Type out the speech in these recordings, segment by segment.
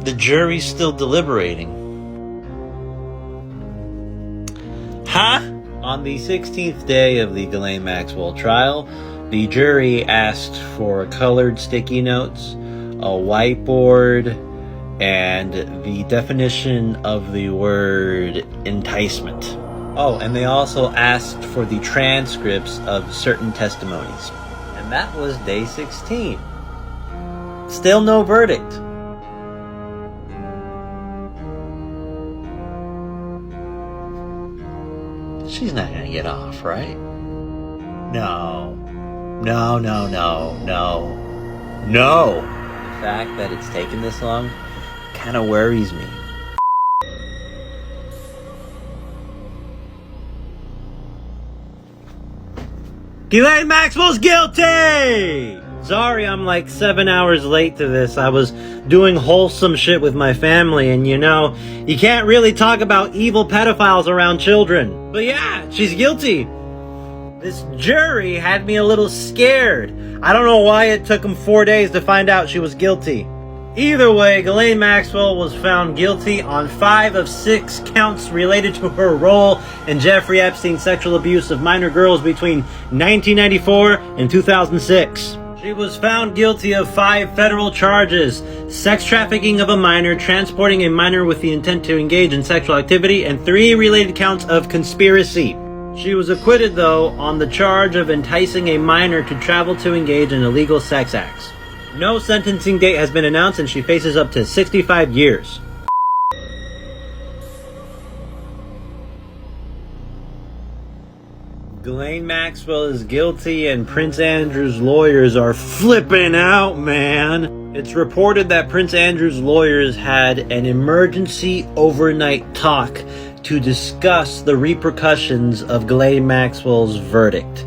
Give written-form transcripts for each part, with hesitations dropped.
The jury's still deliberating. Huh? On the 16th day of the Ghislaine Maxwell trial, the jury asked for colored sticky notes, a whiteboard, and the definition of the word enticement. Oh, and they also asked for the transcripts of certain testimonies. And that was day 16. Still no verdict. She's not gonna get off, right? No. No, no, no, no. No! The fact that it's taken this long kind of worries me. Ghislaine Maxwell's guilty! Sorry I'm like 7 hours late to this. I was doing wholesome shit with my family, and you know, you can't really talk about evil pedophiles around children. But yeah, she's guilty. This jury had me a little scared. I don't know why it took them 4 days to find out she was guilty. Either way, Ghislaine Maxwell was found guilty on 5 of 6 counts related to her role in Jeffrey Epstein's sexual abuse of minor girls between 1994 and 2006. She was found guilty of 5 federal charges: sex trafficking of a minor, transporting a minor with the intent to engage in sexual activity, and 3 related counts of conspiracy. She was acquitted, though, on the charge of enticing a minor to travel to engage in illegal sex acts. No sentencing date has been announced, and she faces up to 65 years. Ghislaine Maxwell is guilty, and Prince Andrew's lawyers are flipping out, man. It's reported that Prince Andrew's lawyers had an emergency overnight talk to discuss the repercussions of Ghislaine Maxwell's verdict.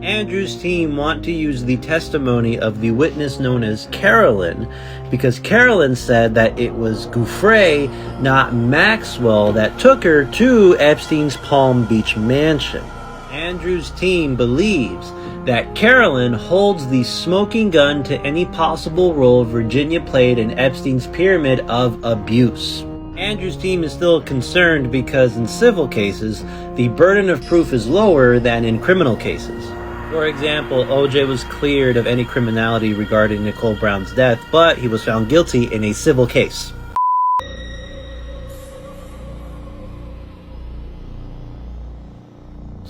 Andrew's team want to use the testimony of the witness known as Carolyn, because Carolyn said that it was Giuffre, not Maxwell, that took her to Epstein's Palm Beach mansion. Andrew's team believes that Carolyn holds the smoking gun to any possible role Virginia played in Epstein's pyramid of abuse. Andrew's team is still concerned because in civil cases, the burden of proof is lower than in criminal cases. For example, OJ was cleared of any criminality regarding Nicole Brown's death, but he was found guilty in a civil case.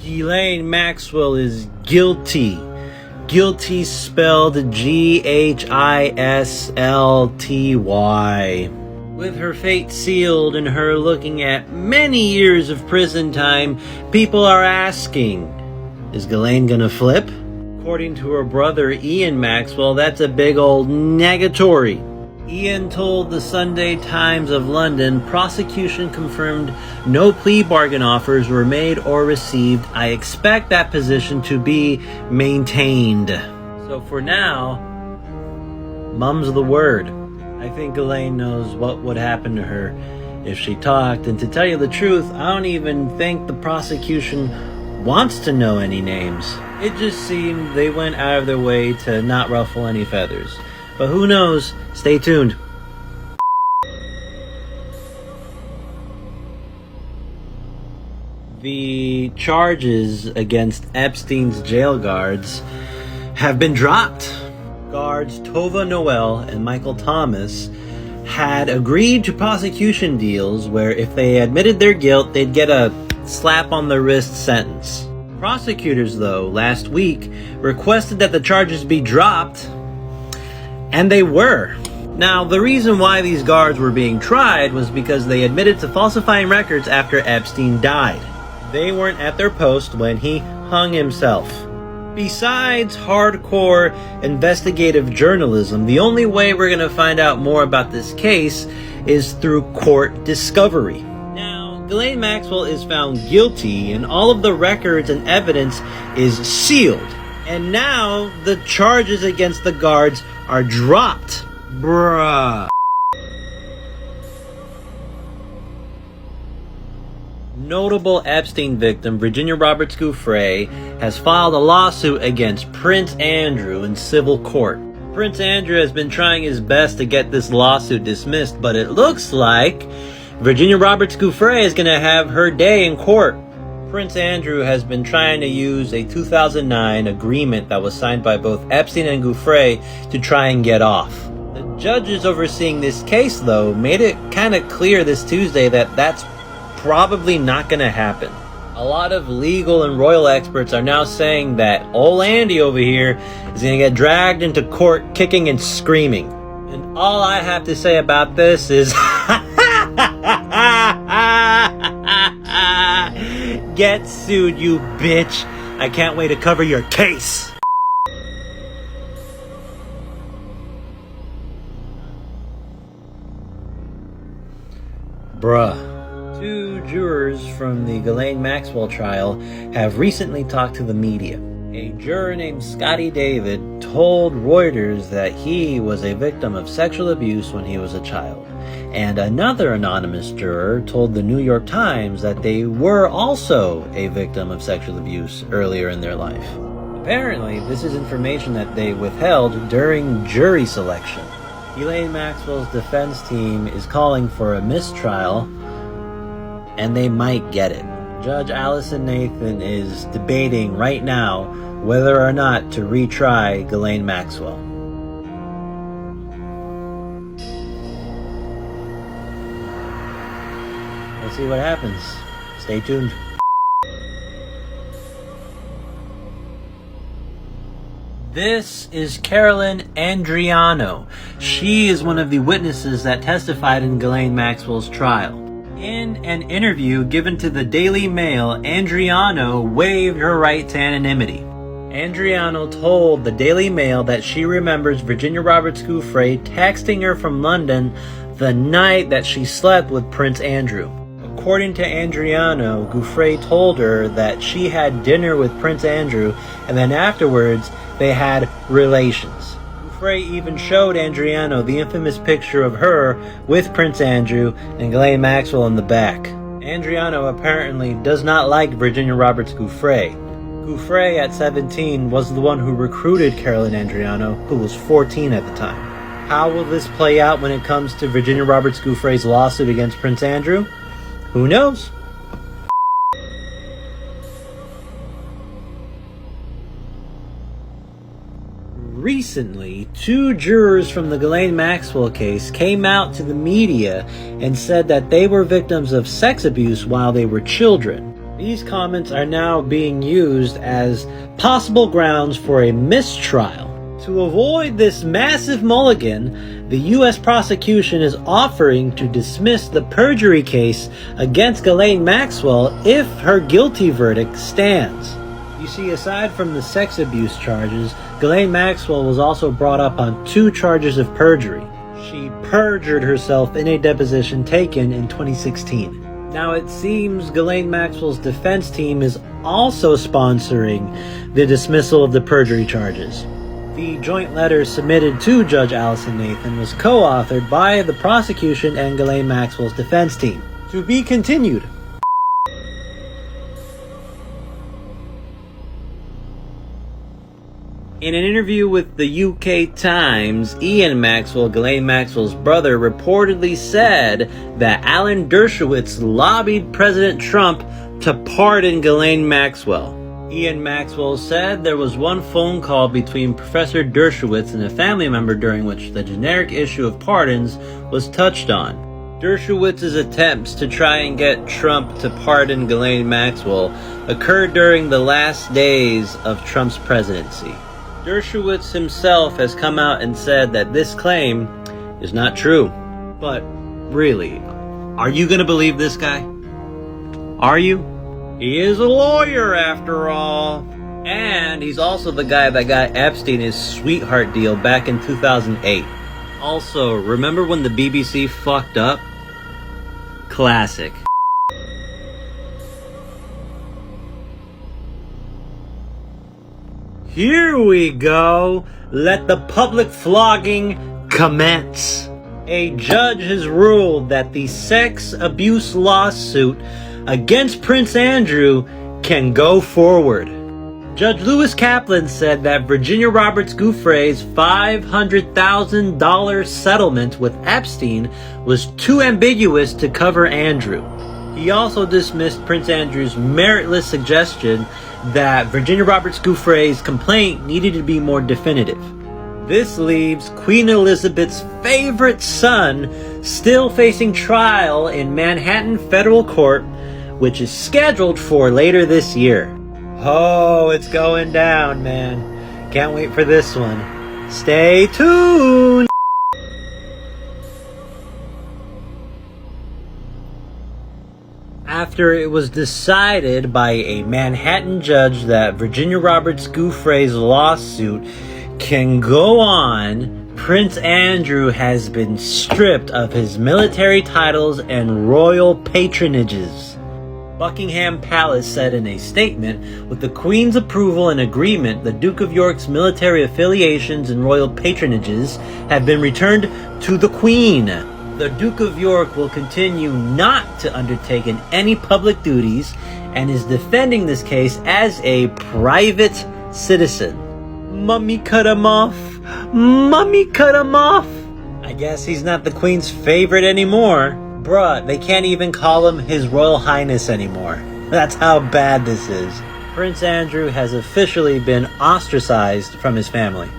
Ghislaine Maxwell is guilty. Guilty spelled G-H-I-S-L-T-Y. With her fate sealed and her looking at many years of prison time, people are asking, is Ghislaine gonna flip? According to her brother Ian Maxwell, that's a big old negatory. Ian told the Sunday Times of London, prosecution confirmed no plea bargain offers were made or received. I expect that position to be maintained. So for now, mum's the word. I think Ghislaine knows what would happen to her if she talked, and to tell you the truth, I don't even think the prosecution wants to know any names. It just seemed they went out of their way to not ruffle any feathers. But who knows? Stay tuned. The charges against Epstein's jail guards have been dropped. Guards Tova Noel and Michael Thomas had agreed to prosecution deals where if they admitted their guilt, they'd get a slap on the wrist sentence. Prosecutors, though, last week requested that the charges be dropped, and they were. Now, the reason why these guards were being tried was because they admitted to falsifying records after Epstein died. They weren't at their post when he hung himself. Besides hardcore investigative journalism, the only way we're going to find out more about this case is through court discovery. Now, Ghislaine Maxwell is found guilty, and all of the records and evidence is sealed. And now the charges against the guards are dropped. Bruh. Notable Epstein victim Virginia Roberts Giuffre has filed a lawsuit against Prince Andrew in civil court. Prince Andrew has been trying his best to get this lawsuit dismissed, but it looks like Virginia Roberts Giuffre is going to have her day in court. Prince Andrew has been trying to use a 2009 agreement that was signed by both Epstein and Giuffre to try and get off. The judges overseeing this case, though, made it kind of clear this Tuesday that that's probably not going to happen. A lot of legal and royal experts are now saying that old Andy over here is going to get dragged into court kicking and screaming. And all I have to say about this is get sued, you bitch. I can't wait to cover your case. Bruh. Two jurors from the Ghislaine Maxwell trial have recently talked to the media. A juror named Scotty David told Reuters that he was a victim of sexual abuse when he was a child. And another anonymous juror told the New York Times that they were also a victim of sexual abuse earlier in their life. Apparently, this is information that they withheld during jury selection. Ghislaine Maxwell's defense team is calling for a mistrial, and they might get it. Judge Allison Nathan is debating right now whether or not to retry Ghislaine Maxwell. Let's see what happens. Stay tuned. This is Carolyn Andriano. She is one of the witnesses that testified in Ghislaine Maxwell's trial. In an interview given to the Daily Mail, Andriano waived her right to anonymity. Andriano told the Daily Mail that she remembers Virginia Roberts Giuffre texting her from London the night that she slept with Prince Andrew. According to Andriano, Giuffre told her that she had dinner with Prince Andrew and then afterwards they had relations. Giuffre even showed Andriano the infamous picture of her with Prince Andrew and Ghislaine Maxwell in the back. Andriano apparently does not like Virginia Roberts Giuffre. Giuffre, at 17, was the one who recruited Carolyn Andriano, who was 14 at the time. How will this play out when it comes to Virginia Roberts Giuffre's lawsuit against Prince Andrew? Who knows? Recently, two jurors from the Ghislaine Maxwell case came out to the media and said that they were victims of sex abuse while they were children. These comments are now being used as possible grounds for a mistrial. To avoid this massive mulligan, the U.S. prosecution is offering to dismiss the perjury case against Ghislaine Maxwell if her guilty verdict stands. You see, aside from the sex abuse charges, Ghislaine Maxwell was also brought up on 2 charges of perjury. She perjured herself in a deposition taken in 2016. Now it seems Ghislaine Maxwell's defense team is also sponsoring the dismissal of the perjury charges. The joint letter submitted to Judge Allison Nathan was co-authored by the prosecution and Ghislaine Maxwell's defense team. To be continued. In an interview with the UK Times, Ian Maxwell, Ghislaine Maxwell's brother, reportedly said that Alan Dershowitz lobbied President Trump to pardon Ghislaine Maxwell. Ian Maxwell said there was one phone call between Professor Dershowitz and a family member during which the generic issue of pardons was touched on. Dershowitz's attempts to try and get Trump to pardon Ghislaine Maxwell occurred during the last days of Trump's presidency. Dershowitz himself has come out and said that this claim is not true. But really, are you going to believe this guy? Are you? He is a lawyer after all. And he's also the guy that got Epstein his sweetheart deal back in 2008. Also, remember when the BBC fucked up? Classic. Here we go. Let the public flogging commence. A judge has ruled that the sex abuse lawsuit against Prince Andrew can go forward. Judge Lewis Kaplan said that Virginia Roberts Giuffre's $500,000 settlement with Epstein was too ambiguous to cover Andrew. He also dismissed Prince Andrew's meritless suggestion that Virginia Roberts Giuffre's complaint needed to be more definitive. This leaves Queen Elizabeth's favorite son still facing trial in Manhattan Federal Court, which is scheduled for later this year. Oh, it's going down, man. Can't wait for this one. Stay tuned! After it was decided by a Manhattan judge that Virginia Roberts Giuffre's lawsuit can go on, Prince Andrew has been stripped of his military titles and royal patronages. Buckingham Palace said in a statement, with the Queen's approval and agreement, the Duke of York's military affiliations and royal patronages have been returned to the Queen. The Duke of York will continue not to undertake any public duties and is defending this case as a private citizen. Mummy cut him off. Mummy cut him off. I guess he's not the Queen's favorite anymore. Bruh, they can't even call him His Royal Highness anymore. That's how bad this is. Prince Andrew has officially been ostracized from his family.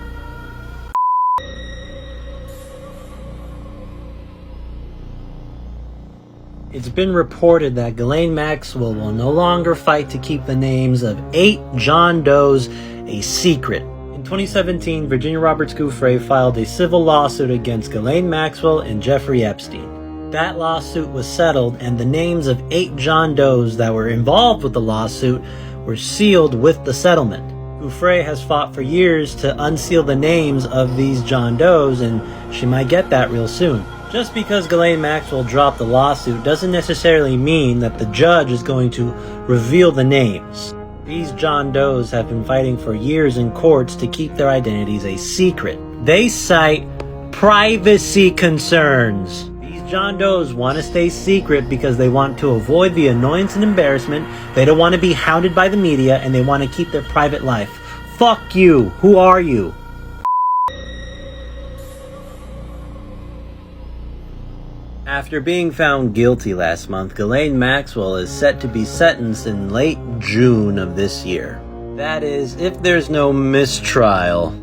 It's been reported that Ghislaine Maxwell will no longer fight to keep the names of 8 John Does a secret. In 2017, Virginia Roberts Giuffre filed a civil lawsuit against Ghislaine Maxwell and Jeffrey Epstein. That lawsuit was settled, and the names of 8 John Does that were involved with the lawsuit were sealed with the settlement. Giuffre has fought for years to unseal the names of these John Does, and she might get that real soon. Just because Ghislaine Maxwell dropped the lawsuit doesn't necessarily mean that the judge is going to reveal the names. These John Does have been fighting for years in courts to keep their identities a secret. They cite privacy concerns. John Does want to stay secret because they want to avoid the annoyance and embarrassment, they don't want to be hounded by the media, and they want to keep their private life. Fuck you! Who are you? After being found guilty last month, Ghislaine Maxwell is set to be sentenced in late June of this year. That is, if there's no mistrial.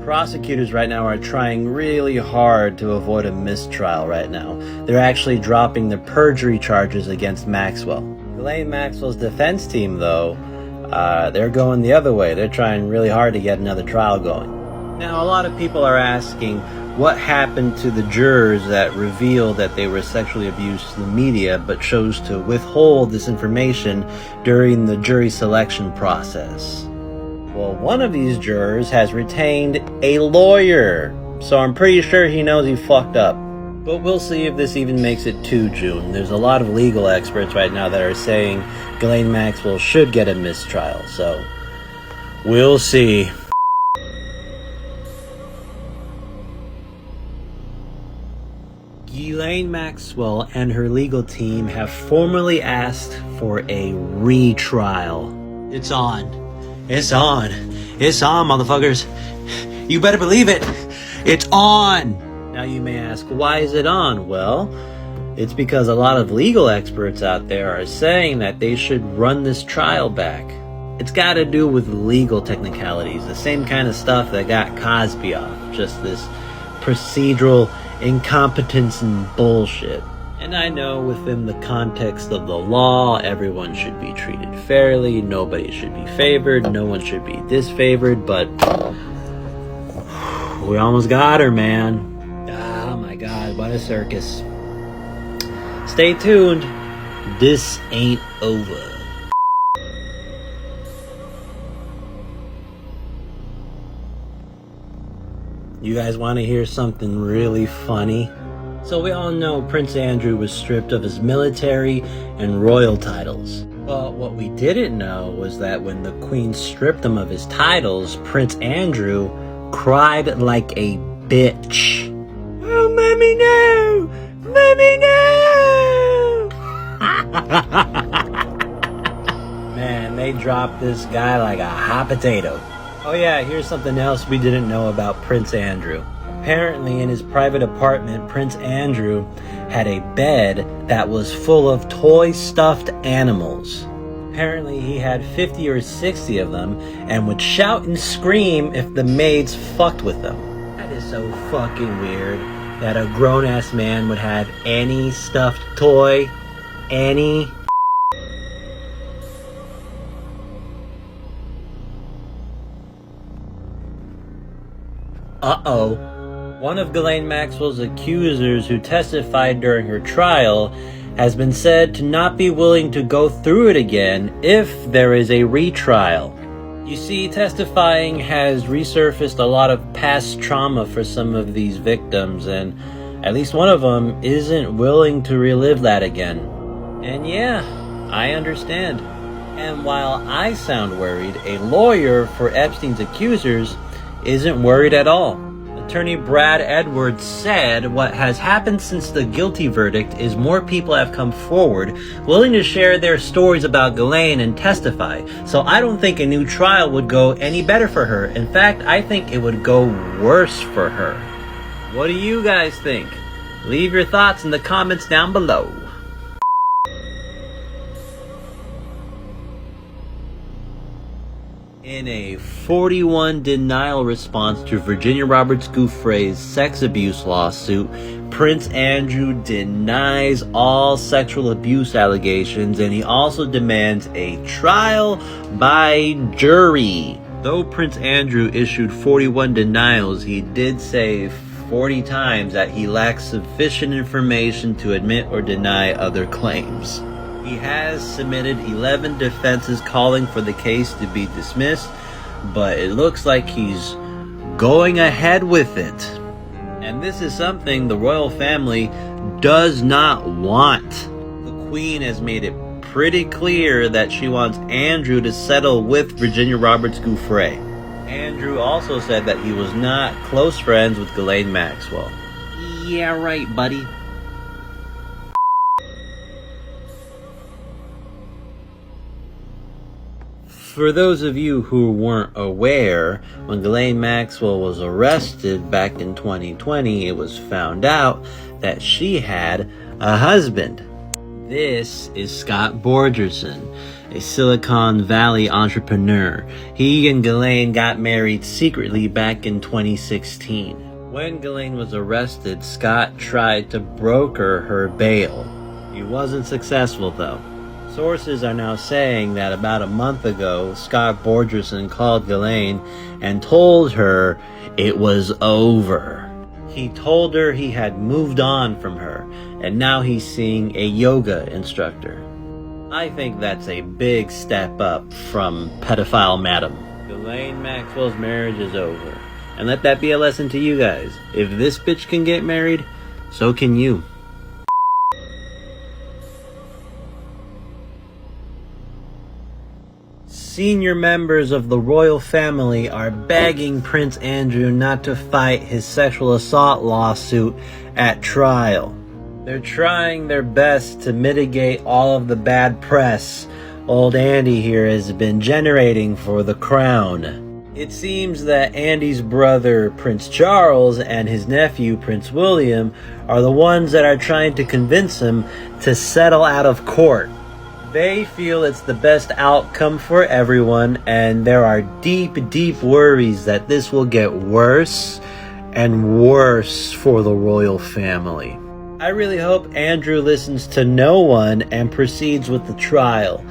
Prosecutors right now are trying really hard to avoid a mistrial right now. They're actually dropping the perjury charges against Maxwell. Ghislaine Maxwell's defense team, though, they're going the other way. They're trying really hard to get another trial going. Now, a lot of people are asking what happened to the jurors that revealed that they were sexually abused to the media but chose to withhold this information during the jury selection process. Well, one of these jurors has retained a lawyer, so I'm pretty sure he knows he fucked up. But we'll see if this even makes it to June. There's a lot of legal experts right now that are saying Ghislaine Maxwell should get a mistrial, so we'll see. Ghislaine Maxwell and her legal team have formally asked for a retrial. It's on. It's on. It's on, motherfuckers. You better believe it. It's on. Now you may ask, why is it on? Well, it's because a lot of legal experts out there are saying that they should run this trial back. It's got to do with legal technicalities, the same kind of stuff that got Cosby off. Just this procedural incompetence and bullshit. And I know within the context of the law, everyone should be treated fairly, nobody should be favored, no one should be disfavored, but we almost got her, man. Oh my god, what a circus. Stay tuned. This ain't over. You guys want to hear something really funny? So we all know Prince Andrew was stripped of his military and royal titles. But what we didn't know was that when the Queen stripped him of his titles, Prince Andrew cried like a bitch. Oh, mommy, no! Mommy, no! Man, and they dropped this guy like a hot potato. Oh yeah, here's something else we didn't know about Prince Andrew. Apparently in his private apartment, Prince Andrew had a bed that was full of toy stuffed animals. Apparently he had 50 or 60 of them and would shout and scream if the maids fucked with them. That is so fucking weird that a grown-ass man would have any stuffed toy, any. Uh-oh. One of Ghislaine Maxwell's accusers who testified during her trial has been said to not be willing to go through it again if there is a retrial. You see, testifying has resurfaced a lot of past trauma for some of these victims, and at least one of them isn't willing to relive that again. And yeah, I understand. And while I sound worried, a lawyer for Epstein's accusers isn't worried at all. Attorney Brad Edwards said what has happened since the guilty verdict is more people have come forward willing to share their stories about Ghislaine and testify. So I don't think a new trial would go any better for her. In fact, I think it would go worse for her. What do you guys think? Leave your thoughts in the comments down below. In a 41 denial response to Virginia Roberts Giuffre's sex abuse lawsuit, Prince Andrew denies all sexual abuse allegations, and he also demands a trial by jury. Though Prince Andrew issued 41 denials, he did say 40 times that he lacks sufficient information to admit or deny other claims. He has submitted 11 defenses calling for the case to be dismissed, but it looks like he's going ahead with it. And this is something the royal family does not want. The Queen has made it pretty clear that she wants Andrew to settle with Virginia Roberts Giuffre. Andrew also said that he was not close friends with Ghislaine Maxwell. Yeah, right, buddy. For those of you who weren't aware, when Ghislaine Maxwell was arrested back in 2020, it was found out that she had a husband. This is Scott Borgerson, a Silicon Valley entrepreneur. He and Ghislaine got married secretly back in 2016. When Ghislaine was arrested, Scott tried to broker her bail. He wasn't successful though. Sources are now saying that about a month ago, Scott Borgerson called Ghislaine and told her it was over. He told her he had moved on from her, and now he's seeing a yoga instructor. I think that's a big step up from pedophile madam. Ghislaine Maxwell's marriage is over. And let that be a lesson to you guys. If this bitch can get married, so can you. Senior members of the royal family are begging Prince Andrew not to fight his sexual assault lawsuit at trial. They're trying their best to mitigate all of the bad press old Andy here has been generating for the crown. It seems that Andy's brother Prince Charles and his nephew Prince William are the ones that are trying to convince him to settle out of court. They feel it's the best outcome for everyone, and there are deep, deep worries that this will get worse and worse for the royal family. I really hope Andrew listens to no one and proceeds with the trial.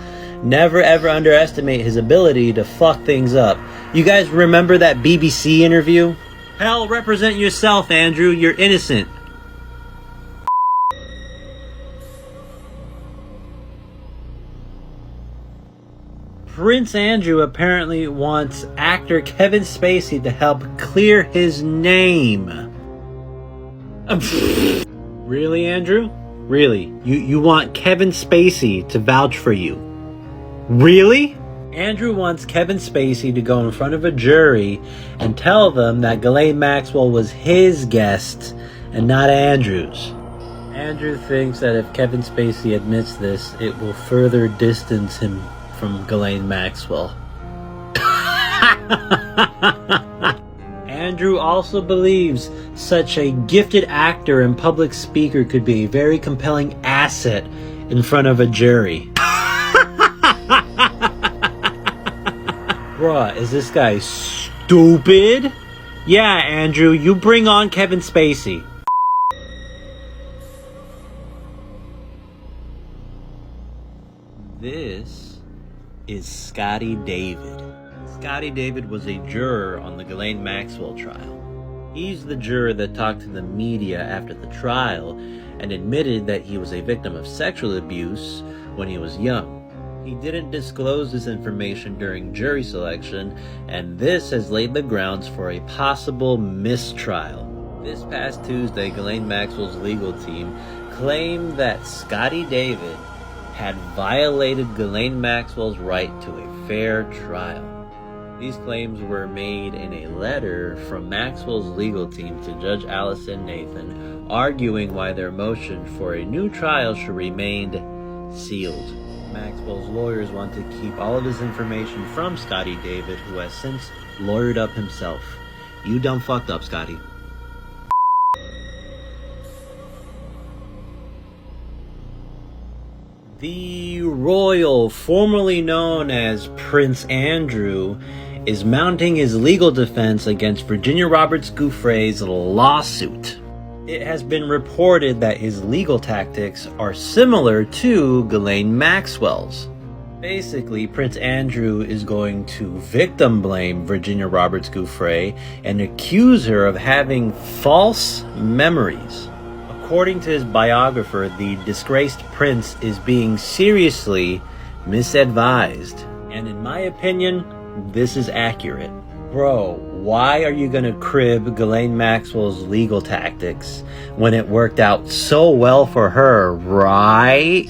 Never ever underestimate his ability to fuck things up. You guys remember that BBC interview? Hell, represent yourself, Andrew. You're innocent. Prince Andrew apparently wants actor Kevin Spacey to help clear his name. Really, Andrew? Really? You want Kevin Spacey to vouch for you? Really? Andrew wants Kevin Spacey to go in front of a jury and tell them that Ghislaine Maxwell was his guest and not Andrew's. Andrew thinks that if Kevin Spacey admits this, it will further distance him from Ghislaine Maxwell. Andrew also believes such a gifted actor and public speaker could be a very compelling asset in front of a jury. Bruh, is this guy stupid? Yeah, Andrew, you bring on Kevin Spacey. This is Scotty David. Scotty David was a juror on the Ghislaine Maxwell trial. He's the juror that talked to the media after the trial and admitted that he was a victim of sexual abuse when he was young. He didn't disclose this information during jury selection, and this has laid the grounds for a possible mistrial. This past Tuesday, Ghislaine Maxwell's legal team claimed that Scotty David had violated Ghislaine Maxwell's right to a fair trial. These claims were made in a letter from Maxwell's legal team to Judge Allison Nathan, arguing why their motion for a new trial should remain sealed. Maxwell's lawyers want to keep all of his information from Scotty David, who has since lawyered up himself. You done fucked up, Scotty. The royal, formerly known as Prince Andrew, is mounting his legal defense against Virginia Roberts Giuffre's lawsuit. It has been reported that his legal tactics are similar to Ghislaine Maxwell's. Basically, Prince Andrew is going to victim blame Virginia Roberts Giuffre and accuse her of having false memories. According to his biographer, the disgraced prince is being seriously misadvised. And in my opinion, this is accurate. Bro, why are you gonna crib Ghislaine Maxwell's legal tactics when it worked out so well for her, right?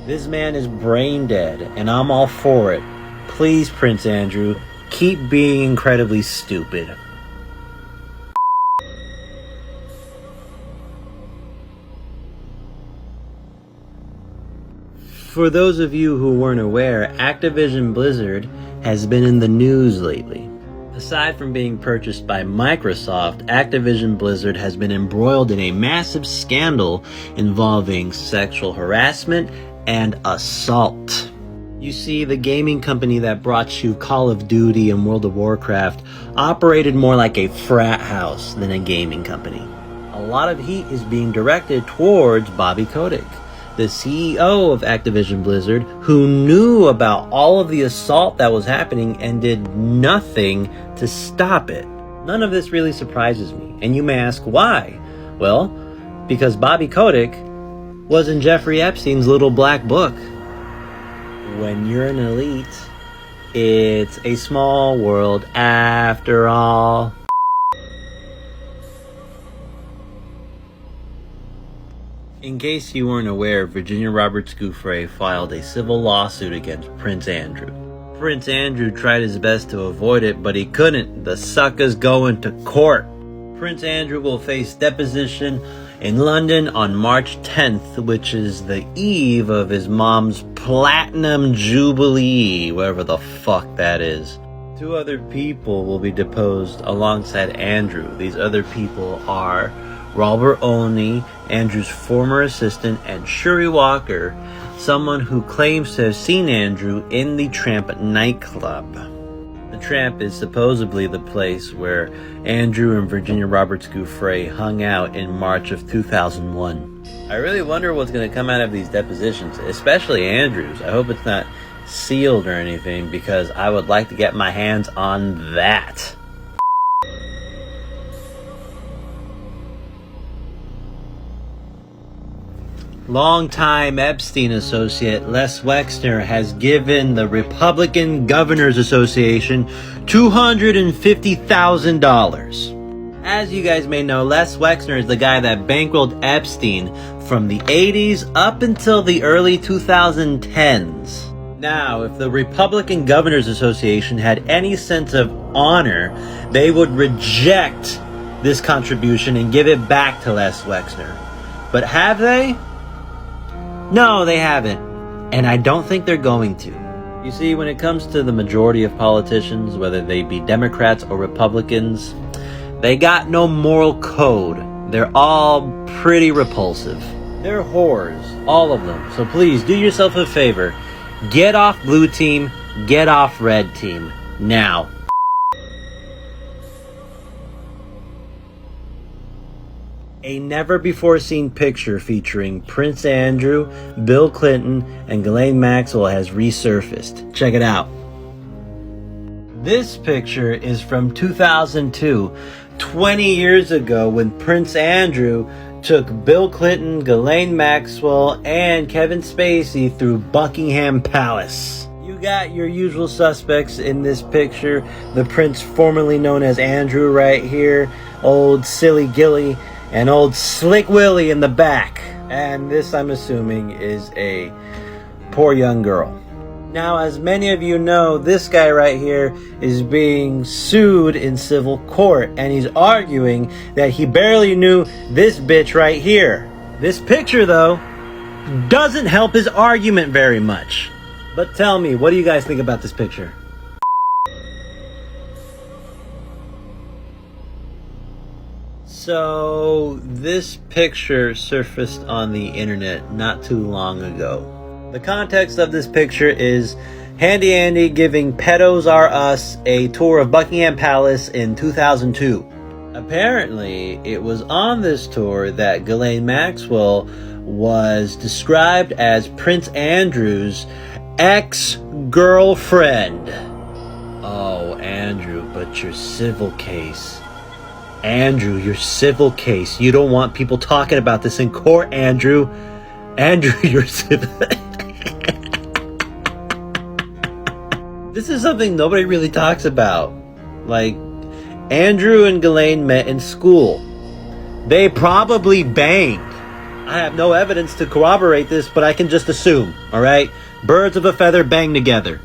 This man is brain dead, and I'm all for it. Please, Prince Andrew, keep being incredibly stupid. For those of you who weren't aware, Activision Blizzard has been in the news lately. Aside from being purchased by Microsoft, Activision Blizzard has been embroiled in a massive scandal involving sexual harassment and assault. You see, the gaming company that brought you Call of Duty and World of Warcraft operated more like a frat house than a gaming company. A lot of heat is being directed towards Bobby Kotick, the CEO of Activision Blizzard, who knew about all of the assault that was happening and did nothing to stop it. None of this really surprises me, and you may ask why. Well, because Bobby Kotick was in Jeffrey Epstein's little black book. When you're an elite, it's a small world after all. In case you weren't aware, Virginia Roberts Giuffre filed a civil lawsuit against Prince Andrew. Prince Andrew tried his best to avoid it, but he couldn't. The sucker's going to court. Prince Andrew will face deposition in London on March 10th, which is the eve of his mom's Platinum Jubilee, whatever the fuck that is. 2 other people will be deposed alongside Andrew. These other people are Robert Olney, Andrew's former assistant, and Shuri Walker, someone who claims to have seen Andrew in the Tramp nightclub. The Tramp is supposedly the place where Andrew and Virginia Roberts Giuffre hung out in March of 2001. I really wonder what's going to come out of these depositions, especially Andrew's. I hope it's not sealed or anything, because I would like to get my hands on that. Longtime Epstein associate Les Wexner has given the Republican Governors Association $250,000. As you guys may know, Les Wexner is the guy that bankrolled Epstein from the 80s up until the early 2010s. Now, if the Republican Governors Association had any sense of honor, they would reject this contribution and give it back to Les Wexner. But have they? No, they haven't. And I don't think they're going to. You see, when it comes to the majority of politicians, whether they be Democrats or Republicans, they got no moral code. They're all pretty repulsive. They're whores, all of them. So please, do yourself a favor. Get off blue team, get off red team. Now. A never-before-seen picture featuring Prince Andrew, Bill Clinton, and Ghislaine Maxwell has resurfaced. Check it out. This picture is from 2002, 20 years ago, when Prince Andrew took Bill Clinton, Ghislaine Maxwell, and Kevin Spacey through Buckingham Palace. You got your usual suspects in this picture. The prince formerly known as Andrew right here, old Silly Gilly, and old Slick Willie in the back. And this, I'm assuming, is a poor young girl. Now, as many of you know, this guy right here is being sued in civil court, and he's arguing that he barely knew this bitch right here. This picture, though, doesn't help his argument very much. But tell me, what do you guys think about this picture? So, this picture surfaced on the internet not too long ago. The context of this picture is Handy Andy giving Pedos R Us a tour of Buckingham Palace in 2002. Apparently, it was on this tour that Ghislaine Maxwell was described as Prince Andrew's ex-girlfriend. Oh, Andrew, but your civil case. Andrew, your civil case. You don't want people talking about this in court, Andrew. Andrew, your civil... This is something nobody really talks about. Like, Andrew and Ghislaine met in school. They probably banged. I have no evidence to corroborate this, but I can just assume, alright? Birds of a feather bang together.